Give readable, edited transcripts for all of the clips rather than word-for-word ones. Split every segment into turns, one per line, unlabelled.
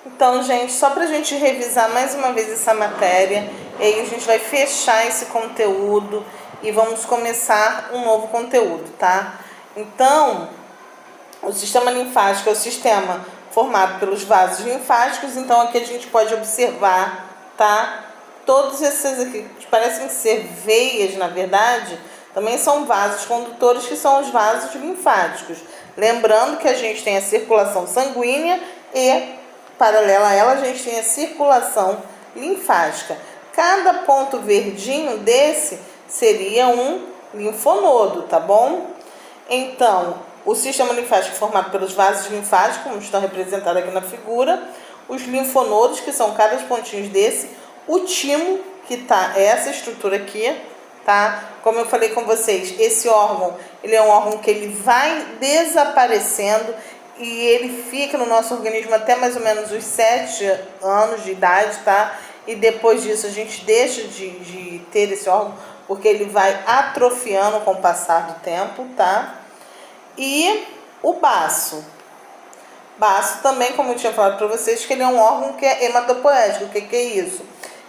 Então, gente, só para a gente revisar mais uma vez essa matéria, e aí a gente vai fechar esse conteúdo e vamos começar um novo conteúdo, tá? Então, o sistema linfático é o sistema formado pelos vasos linfáticos. Então, aqui a gente pode observar, tá? Todos esses aqui, que parecem ser veias, na verdade, também são vasos condutores, que são os vasos linfáticos. Lembrando que a gente tem a circulação sanguínea e, paralela a ela, a gente tem a circulação linfática. Cada ponto verdinho desse seria um linfonodo, tá bom? Então, o sistema linfático é formado pelos vasos linfáticos, como estão representados aqui na figura, os linfonodos, que são cada pontinho desse, o timo, que tá essa estrutura aqui, tá? Como eu falei com vocês, esse órgão, ele é um órgão que ele vai desaparecendo e ele fica no nosso organismo até mais ou menos os 7 anos de idade, tá? E depois disso a gente deixa de ter esse órgão, porque ele vai atrofiando com o passar do tempo, tá? E o baço. Baço também, como eu tinha falado para vocês, que ele é um órgão que é hematopoético. O que é isso?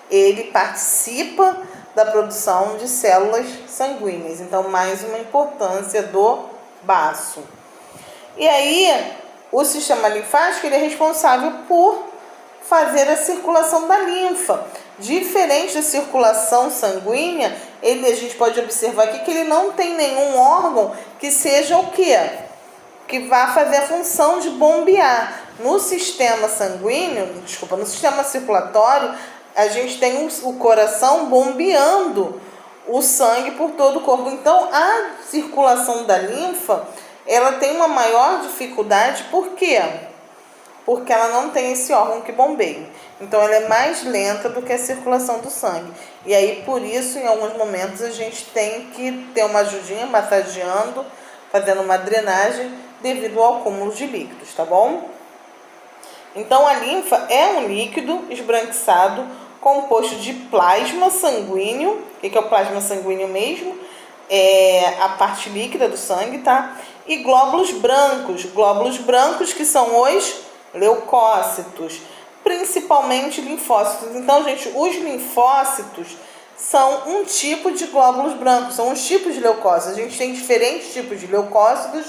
Ele participa da produção de células sanguíneas. Então, mais uma importância do baço. E aí, o sistema linfático, ele é responsável por fazer a circulação da linfa. Diferente da circulação sanguínea, a gente pode observar aqui que ele não tem nenhum órgão que seja o quê? Que vá fazer a função de bombear. No sistema sanguíneo, no sistema circulatório, a gente tem o coração bombeando o sangue por todo o corpo. Então, a circulação da linfa, ela tem uma maior dificuldade. Por quê? Porque ela não tem esse órgão que bombeia. Então, ela é mais lenta do que a circulação do sangue. E aí, por isso, em alguns momentos, a gente tem que ter uma ajudinha, massageando, fazendo uma drenagem, devido ao acúmulo de líquidos, tá bom? Então, a linfa é um líquido esbranquiçado, composto de plasma sanguíneo. O que é o plasma sanguíneo mesmo? É a parte líquida do sangue, tá? E glóbulos brancos que são os leucócitos, principalmente linfócitos. Então, gente, os linfócitos são um tipo de glóbulos brancos, são os tipos de leucócitos. A gente tem diferentes tipos de leucócitos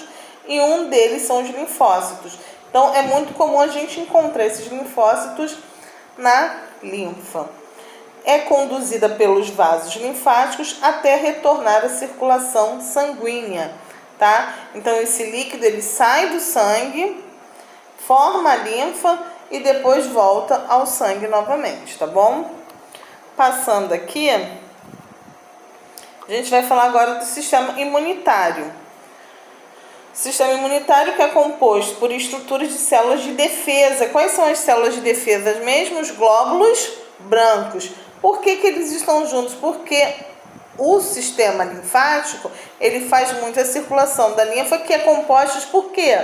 e um deles são os linfócitos. Então, é muito comum a gente encontrar esses linfócitos na linfa. É conduzida pelos vasos linfáticos até retornar à circulação sanguínea, tá? Então, esse líquido, ele sai do sangue, forma a linfa e depois volta ao sangue novamente, tá bom? Passando aqui, a gente vai falar agora do sistema imunitário. O sistema imunitário, que é composto por estruturas de células de defesa. Quais são as células de defesa mesmo? Os glóbulos brancos. Por que eles estão juntos? Porque o sistema linfático, ele faz muito a circulação da linfa, que é composta por quê?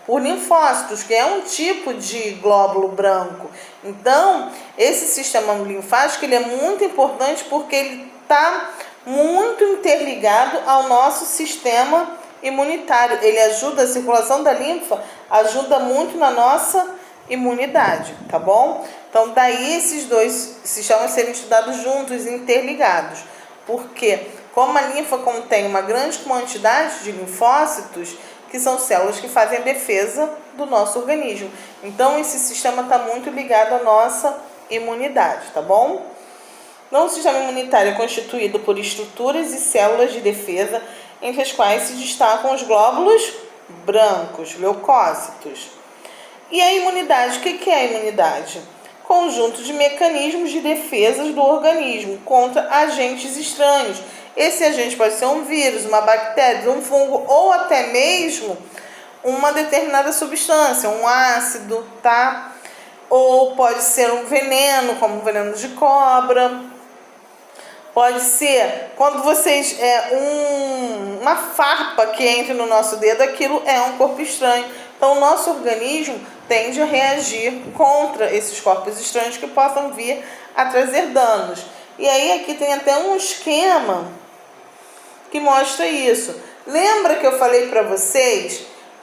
Por linfócitos, que é um tipo de glóbulo branco. Então, esse sistema linfático, ele é muito importante porque ele está muito interligado ao nosso sistema imunitário. Ele ajuda a circulação da linfa, ajuda muito na nossa imunidade, tá bom? Então, daí esses dois sistemas serem estudados juntos, interligados. Porque, como a linfa contém uma grande quantidade de linfócitos, que são células que fazem a defesa do nosso organismo. Então, esse sistema está muito ligado à nossa imunidade, tá bom? Então, o sistema imunitário é constituído por estruturas e células de defesa, entre as quais se destacam os glóbulos brancos, leucócitos. E a imunidade, o que é a imunidade? Conjunto de mecanismos de defesa do organismo contra agentes estranhos. Esse agente pode ser um vírus, uma bactéria, um fungo ou até mesmo uma determinada substância, um ácido, tá? Ou pode ser um veneno, como o veneno de cobra. Pode ser, quando vocês, uma farpa que entra no nosso dedo, aquilo é um corpo estranho. Então, o nosso organismo tende a reagir contra esses corpos estranhos que possam vir a trazer danos. E aí, aqui tem até um esquema que mostra isso. Lembra que eu falei para vocês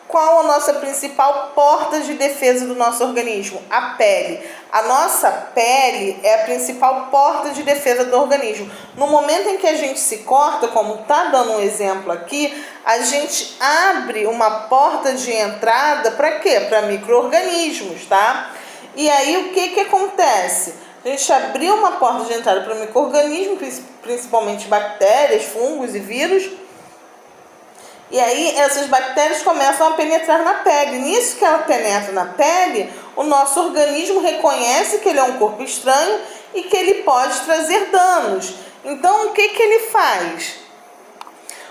Qual a nossa principal porta de defesa do nosso organismo? A pele. A nossa pele é a principal porta de defesa do organismo. No momento em que a gente se corta, como está dando um exemplo aqui, a gente abre uma porta de entrada para quê? Para micro-organismos, tá? E aí o que acontece? A gente abriu uma porta de entrada para micro-organismos, principalmente bactérias, fungos e vírus. E aí essas bactérias começam a penetrar na pele. Nisso que ela penetra na pele, o nosso organismo reconhece que ele é um corpo estranho e que ele pode trazer danos. Então o que ele faz?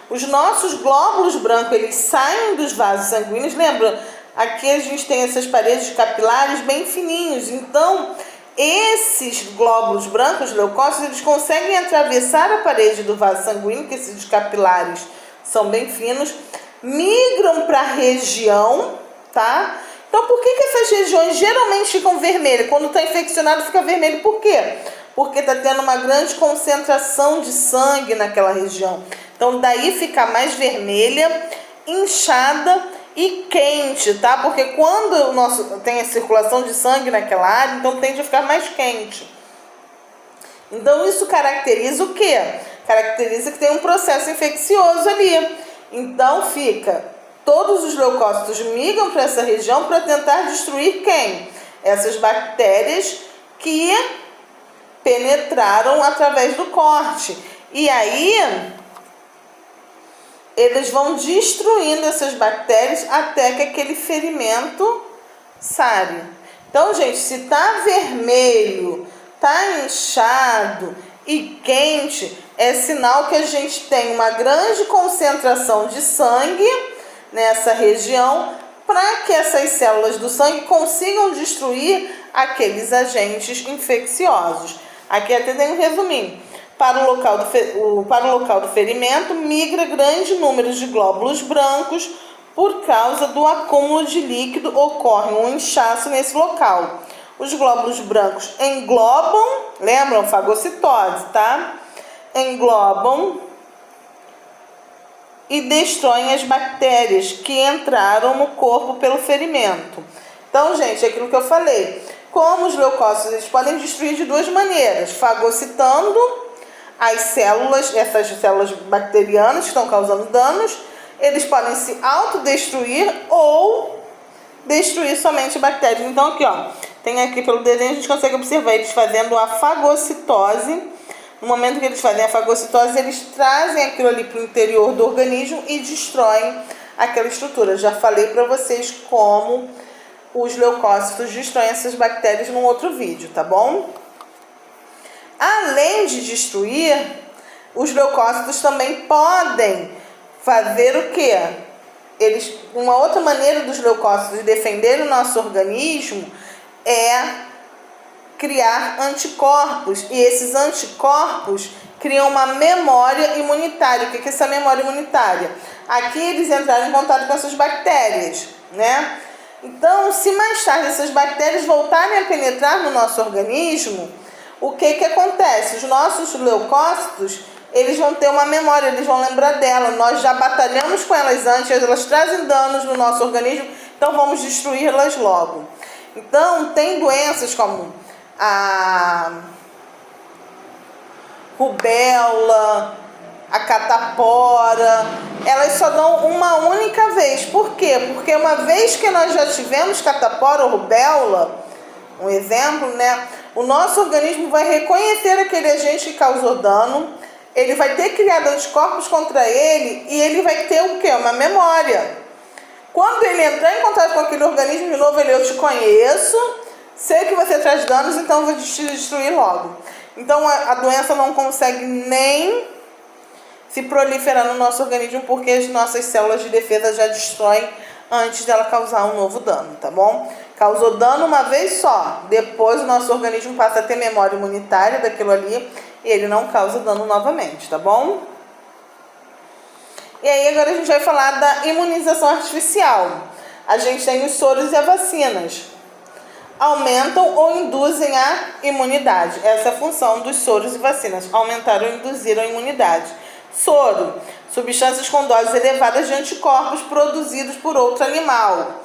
Os nossos glóbulos brancos, eles saem dos vasos sanguíneos. Lembra? Aqui a gente tem essas paredes capilares bem fininhos. Então esses glóbulos brancos, leucócitos, eles conseguem atravessar a parede do vaso sanguíneo, que esses capilares são bem finos, migram para a região, tá? Então, por que essas regiões geralmente ficam vermelhas? Quando está infeccionado, fica vermelho. Por quê? Porque está tendo uma grande concentração de sangue naquela região. Então, daí fica mais vermelha, inchada e quente, tá? Porque quando tem a circulação de sangue naquela área, então tende a ficar mais quente. Então, isso caracteriza o quê? Caracteriza que tem um processo infeccioso ali. Então, todos os leucócitos migram para essa região para tentar destruir quem? Essas bactérias que penetraram através do corte. E aí, eles vão destruindo essas bactérias até que aquele ferimento sare. Então, gente, se está vermelho, está inchado e quente, é sinal que a gente tem uma grande concentração de sangue nessa região para que essas células do sangue consigam destruir aqueles agentes infecciosos. Aqui até tem um resuminho. Para o local do ferimento, migra grande número de glóbulos brancos. Por causa do acúmulo de líquido, ocorre um inchaço nesse local. Os glóbulos brancos englobam, lembram? Fagocitose, tá? Englobam e destroem as bactérias que entraram no corpo pelo ferimento. Então, gente, é aquilo que eu falei. Como os leucócitos, eles podem destruir de duas maneiras. Fagocitando as células, essas células bacterianas que estão causando danos. Eles podem se autodestruir ou destruir somente bactérias. Então, aqui, ó, tem aqui pelo desenho, a gente consegue observar eles fazendo a fagocitose. No momento que eles fazem a fagocitose, eles trazem aquilo ali para o interior do organismo e destroem aquela estrutura. Já falei para vocês como os leucócitos destroem essas bactérias num outro vídeo, tá bom? Além de destruir, os leucócitos também podem fazer o quê? Uma outra maneira dos leucócitos defender o nosso organismo é criar anticorpos, e esses anticorpos criam uma memória imunitária. O que é essa memória imunitária? Aqui eles entraram em contato com essas bactérias, né? Então, se mais tarde essas bactérias voltarem a penetrar no nosso organismo, o que acontece? Os nossos leucócitos, eles vão ter uma memória, eles vão lembrar dela. Nós já batalhamos com elas antes, elas trazem danos no nosso organismo, então vamos destruí-las logo. Então, tem doenças como a rubéola, a catapora, elas só dão uma única vez. Por quê? Porque uma vez que nós já tivemos catapora ou rubéola, um exemplo, né? O nosso organismo vai reconhecer aquele agente que causou dano, ele vai ter criado anticorpos contra ele e ele vai ter o quê? Uma memória. Quando ele entrar em contato com aquele organismo de novo, eu te conheço, sei que você traz danos, então eu vou te destruir logo. Então a doença não consegue nem se proliferar no nosso organismo porque as nossas células de defesa já destroem antes dela causar um novo dano, tá bom? Causou dano uma vez só, depois o nosso organismo passa a ter memória imunitária daquilo ali e ele não causa dano novamente, tá bom? E aí agora a gente vai falar da imunização artificial. A gente tem os soros e as vacinas. Aumentam ou induzem a imunidade. Essa é a função dos soros e vacinas, aumentar ou induzir a imunidade. Soro, substâncias com doses elevadas de anticorpos produzidos por outro animal.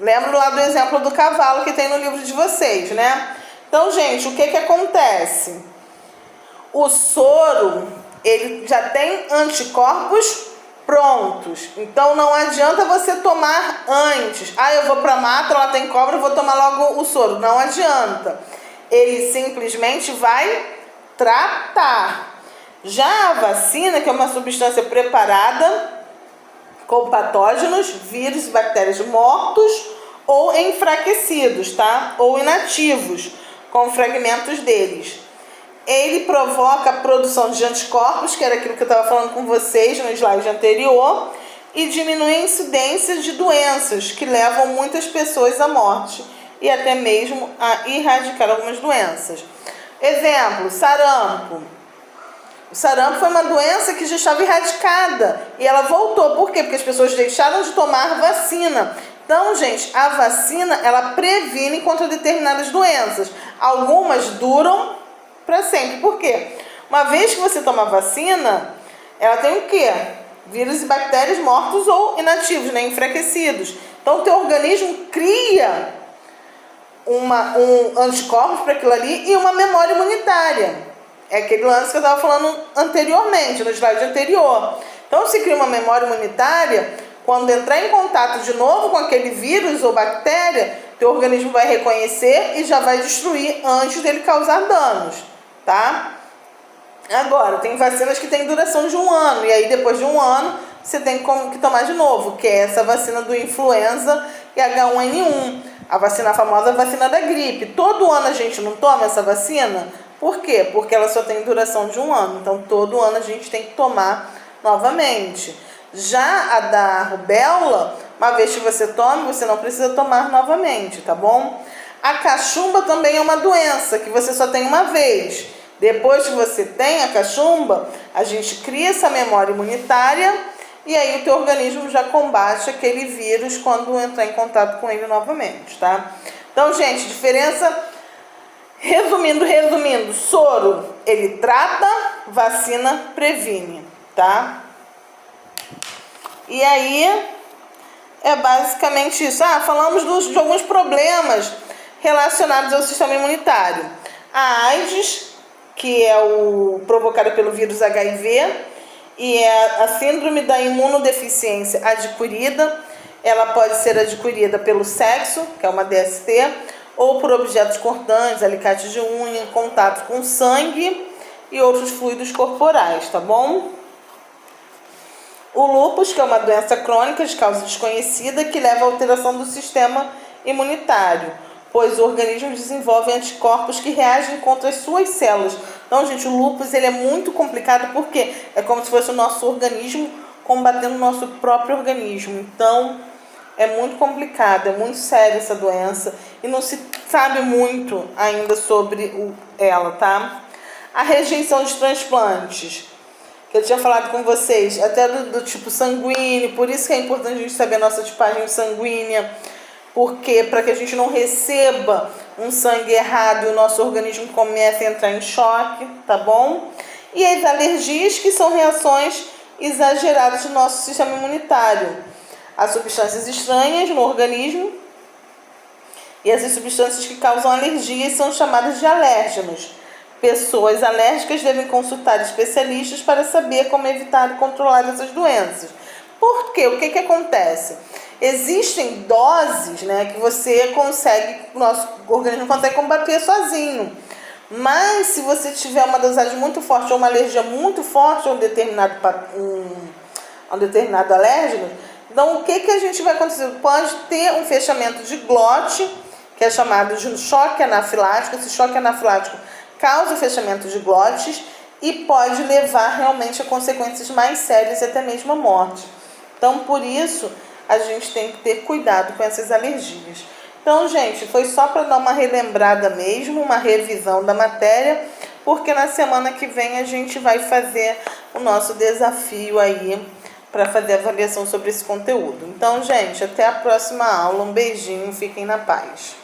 Lembra lá do exemplo do cavalo que tem no livro de vocês, né? Então, gente, o que que acontece? O soro, ele já tem anticorpos prontos. Então, não adianta você tomar antes. Ah, eu vou para a mata, lá tem cobra, eu vou tomar logo o soro. Não adianta. Ele simplesmente vai tratar. Já a vacina, que é uma substância preparada com patógenos, vírus e bactérias mortos ou enfraquecidos, tá? Ou inativos, com fragmentos deles. Ele provoca a produção de anticorpos, que era aquilo que eu estava falando com vocês no slide anterior, e diminui a incidência de doenças que levam muitas pessoas à morte e até mesmo a erradicar algumas doenças. Exemplo, sarampo. O sarampo foi uma doença que já estava erradicada e ela voltou. Por quê? Porque as pessoas deixaram de tomar vacina. Então, gente, a vacina, ela previne contra determinadas doenças. Algumas duram para sempre. Por quê? Uma vez que você toma vacina, ela tem o quê? Vírus e bactérias mortos ou inativos, né? Enfraquecidos. Então, o teu organismo cria um anticorpos para aquilo ali e uma memória imunitária. É aquele lance que eu estava falando anteriormente, no slide anterior. Então, se cria uma memória imunitária, quando entrar em contato de novo com aquele vírus ou bactéria, teu organismo vai reconhecer e já vai destruir antes dele causar danos, tá? Agora, tem vacinas que têm duração de 1 ano, e aí depois de 1 ano, você tem que tomar de novo, que é essa vacina do influenza e H1N1, a vacina famosa, a vacina da gripe. Todo ano a gente não toma essa vacina? Por quê? Porque ela só tem duração de 1 ano, então todo ano a gente tem que tomar novamente. Já a da rubéola, uma vez que você tome, você não precisa tomar novamente, tá bom? A cachumba também é uma doença que você só tem uma vez. Depois que você tem a cachumba, a gente cria essa memória imunitária e aí o teu organismo já combate aquele vírus quando entrar em contato com ele novamente, tá? Então, gente, diferença... Resumindo, soro, ele trata, vacina previne, tá? E aí, é basicamente isso. Falamos de alguns problemas relacionados ao sistema imunitário. A AIDS, que é provocada pelo vírus HIV, e é a síndrome da imunodeficiência adquirida. Ela pode ser adquirida pelo sexo, que é uma DST, ou por objetos cortantes, alicates de unha, contato com sangue e outros fluidos corporais, tá bom? O lúpus, que é uma doença crônica de causa desconhecida que leva à alteração do sistema imunitário, pois o organismo desenvolve anticorpos que reagem contra as suas células. Então, gente, o lúpus ele é muito complicado porque é como se fosse o nosso organismo combatendo o nosso próprio organismo. Então, é muito complicado, é muito séria essa doença e não se sabe muito ainda sobre ela, tá? A rejeição de transplantes, que eu tinha falado com vocês, até do tipo sanguíneo, por isso que é importante a gente saber a nossa tipagem sanguínea, porque para que a gente não receba um sangue errado e o nosso organismo comece a entrar em choque, tá bom? E as alergias, que são reações exageradas do nosso sistema imunitário a substâncias estranhas no organismo, e essas substâncias que causam alergias são chamadas de alérgenos. Pessoas alérgicas devem consultar especialistas para saber como evitar e controlar essas doenças. Por quê? O que acontece? Existem doses, né, que você consegue, o nosso organismo consegue combater sozinho. Mas se você tiver uma dosagem muito forte ou uma alergia muito forte a um determinado alérgeno, então, o que a gente vai acontecer? Pode ter um fechamento de glote, que é chamado de choque anafilático. Esse choque anafilático causa o fechamento de glotes e pode levar realmente a consequências mais sérias e até mesmo a morte. Então, por isso, a gente tem que ter cuidado com essas alergias. Então, gente, foi só para dar uma relembrada mesmo, uma revisão da matéria, porque na semana que vem a gente vai fazer o nosso desafio aí, para fazer avaliação sobre esse conteúdo. Então, gente, até a próxima aula. Um beijinho, fiquem na paz.